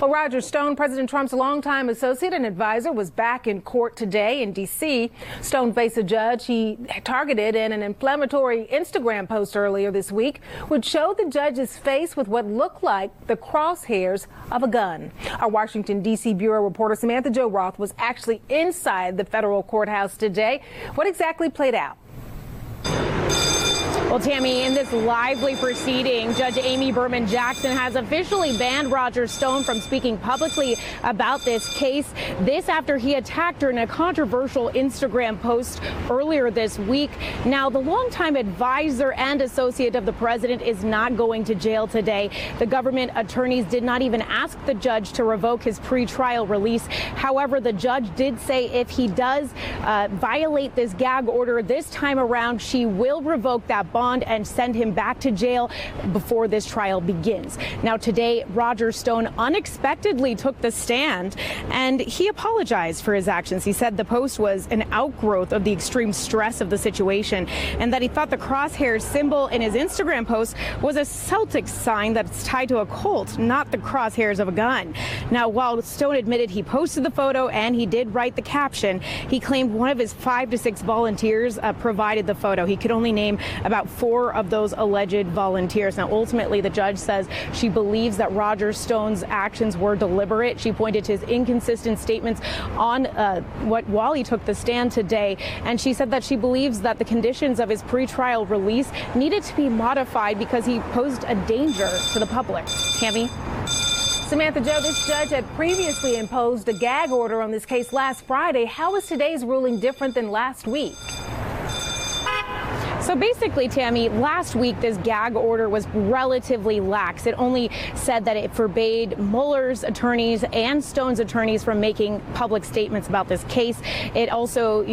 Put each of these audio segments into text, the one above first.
Well, Roger Stone, President Trump's longtime associate and advisor, was back in court today in D.C. Stone faced a judge he targeted in an inflammatory Instagram post earlier this week, which showed the judge's face with what looked like the crosshairs of a gun. Our Washington, D.C. bureau reporter Samantha-Jo Roth was actually inside the federal courthouse today. What exactly played out? Well, Tammy, in this lively proceeding, Judge Amy Berman Jackson has officially banned Roger Stone from speaking publicly about this case. This after he attacked her in a controversial Instagram post earlier this week. Now, the longtime advisor and associate of the president is not going to jail today. The government attorneys did not even ask the judge to revoke his pretrial release. However, the judge did say if he does violate this gag order this time around, she will revoke that bond and send him back to jail before this trial begins. Now, today, Roger Stone unexpectedly took the stand and he apologized for his actions. He said the post was an outgrowth of the extreme stress of the situation and that he thought the crosshairs symbol in his Instagram post was a Celtics sign that's tied to a Colt, not the crosshairs of a gun. Now, while Stone admitted he posted the photo and he did write the caption, he claimed one of his 5 to 6 volunteers provided the photo. He could only name about 4 of those alleged volunteers. Now, ultimately, the judge says she believes that Roger Stone's actions were deliberate. She pointed to his inconsistent statements on while he took the stand today, and she said that she believes that the conditions of his pretrial release needed to be modified because he posed a danger to the public. Tammy? Samantha-Jo, this judge had previously imposed a gag order on this case last Friday. How is today's ruling different than last week? So basically, Tammy, last week this gag order was relatively lax. It only said that it forbade Mueller's attorneys and Stone's attorneys from making public statements about this case. It also,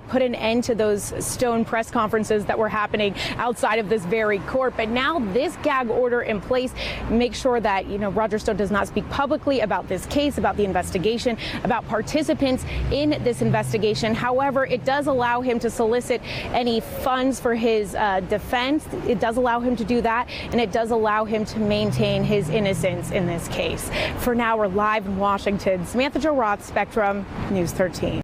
put an end to those Stone press conferences that were happening outside of this very court. But now this gag order in place makes sure that, Roger Stone does not speak publicly about this case, about the investigation, about participants in this investigation. However, it does allow him to solicit any funds for his defense. It does allow him to do that, and it does allow him to maintain his innocence in this case. For now, we're live in Washington. Samantha-Jo Roth, Spectrum News 13.